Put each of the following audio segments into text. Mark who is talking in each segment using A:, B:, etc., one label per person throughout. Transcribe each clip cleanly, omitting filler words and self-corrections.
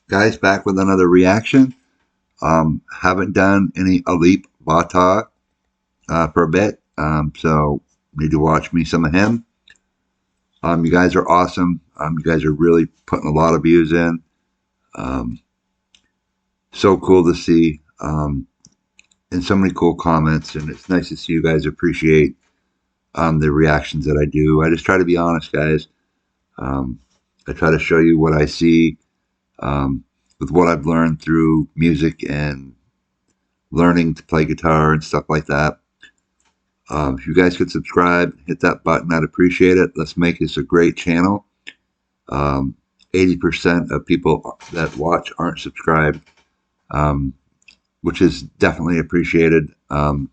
A: Guys, back with another reaction. Haven't done any Alip for a bit, so need to watch me some of him. You guys are awesome. You guys are really putting a lot of views in. Um, so cool to see, and so many cool comments, and it's nice to see you guys appreciate the reactions that I do. I just try to be honest, guys. Um, I try to show you what I see with what I've learned through music and learning to play guitar and stuff like that. If you guys could subscribe, hit that button, I'd appreciate it. Let's make this a great channel. 80% of people that watch aren't subscribed, which is definitely appreciated. But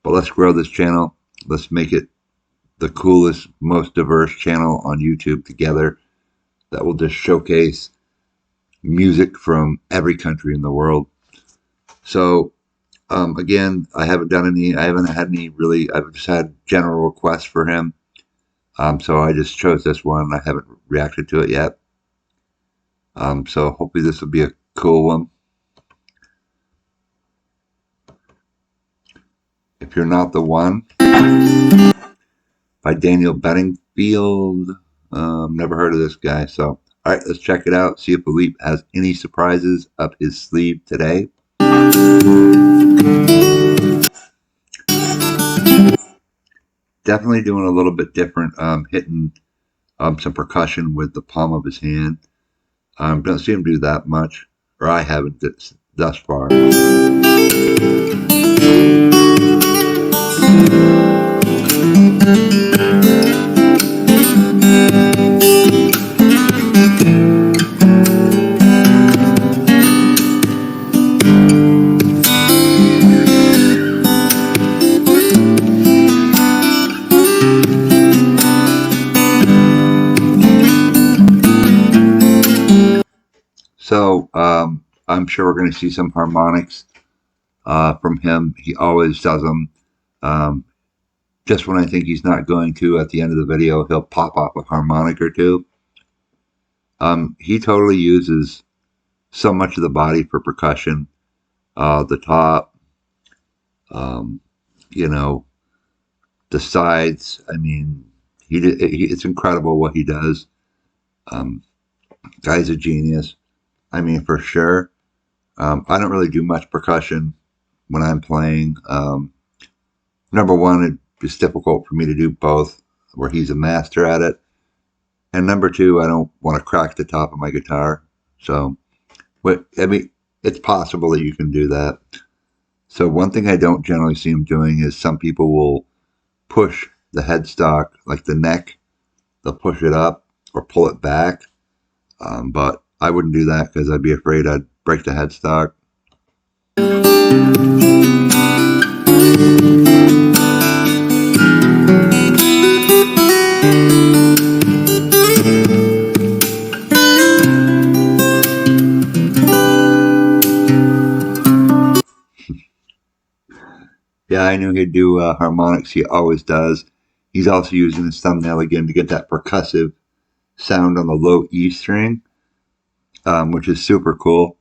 A: let's grow this channel. Let's make it the coolest, most diverse channel on YouTube together that will just showcase music from every country in the world. So, again, I haven't had any really, I've just had general requests for him. So I just chose this one. I haven't reacted to it yet. So hopefully this will be a cool one. If You're Not the One by Bedingfield. Never heard of this guy. So, all right, let's check it out. See if Alip has any surprises up his sleeve today. Definitely doing a little bit different, hitting some percussion with the palm of his hand. Don't see him do that much, or I haven't thus far. So I'm sure we're going to see some harmonics from him. He always does them. Just when I think he's not going to, at the end of the video, he'll pop off a harmonic or two. He totally uses so much of the body for percussion. The top, you know, the sides. I mean, it's incredible what he does. Guy's a genius. I mean, for sure. I don't really do much percussion when I'm playing. Number one, it's difficult for me to do both, where he's a master at it. And number two, I don't want to crack the top of my guitar. So, I mean, it's possible that you can do that. So one thing I don't generally see him doing is some people will push the headstock, like the neck, they'll push it up or pull it back. But I wouldn't do that because I'd be afraid I'd break the headstock. Yeah, I knew he'd do harmonics. He always does. He's also using his thumbnail again to get that percussive sound on the low E string, which is super cool.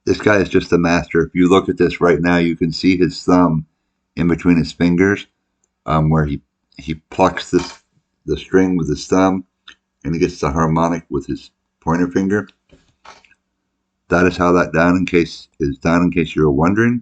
A: This guy is just a master. If you look at this right now, you can see his thumb in between his fingers, where he plucks the string with his thumb, and he gets the harmonic with his pointer finger. That is how that done. In case you were wondering.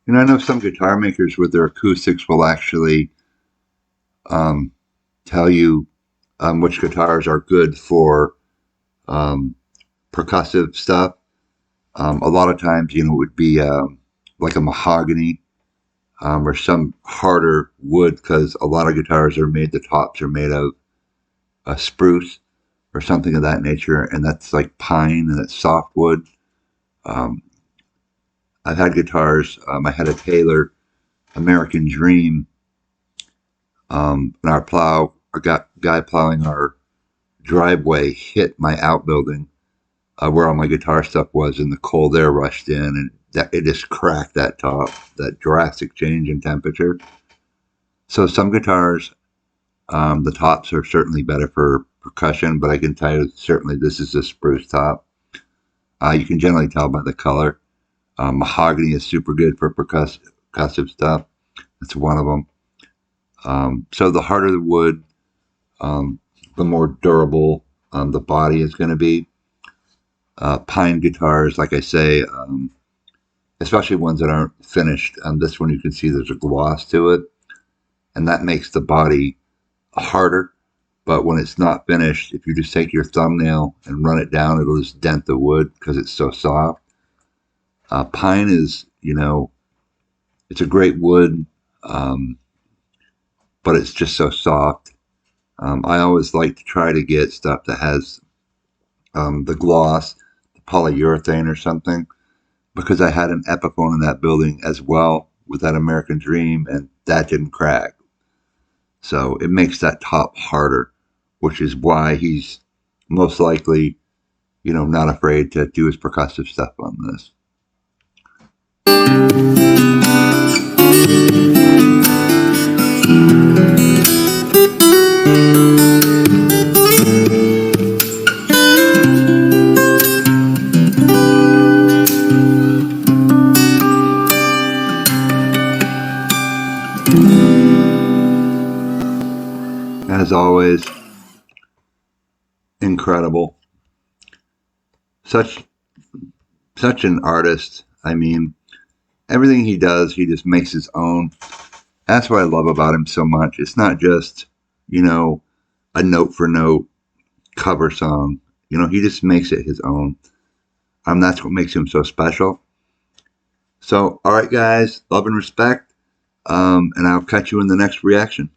A: And I know some guitar makers with their acoustics will actually tell you which guitars are good for percussive stuff. A lot of times, it would be like a mahogany or some harder wood, because a lot of guitars are made, the tops are made of spruce or something of that nature, and that's like pine and it's soft wood. Um, I've had guitars. I had a Taylor American Dream, and a guy plowing our driveway hit my outbuilding where all my guitar stuff was, and the cold air rushed in, and it just cracked that top. That drastic change in temperature. So some guitars, the tops are certainly better for percussion, but I can tell you certainly this is a spruce top. You can generally tell by the color. Mahogany is super good for percussive stuff. That's one of them. So the harder the wood, the more durable the body is going to be. Pine guitars, like I say, especially ones that aren't finished. This one you can see there's a gloss to it, and that makes the body harder. But when it's not finished, if you just take your thumbnail and run it down, it'll just dent the wood because it's so soft. Pine is, it's a great wood, but it's just so soft. I always like to try to get stuff that has the gloss, the polyurethane or something, because I had an Epiphone in that building as well with that American Dream, and that didn't crack. So it makes that top harder, which is why he's most likely, not afraid to do his percussive stuff on this. As always, incredible. Such an artist. I mean, everything he does, he just makes his own. That's what I love about him so much. It's not just, a note for note cover song. He just makes it his own. That's what makes him so special. So, all right, guys, love and respect. And I'll catch you in the next reaction.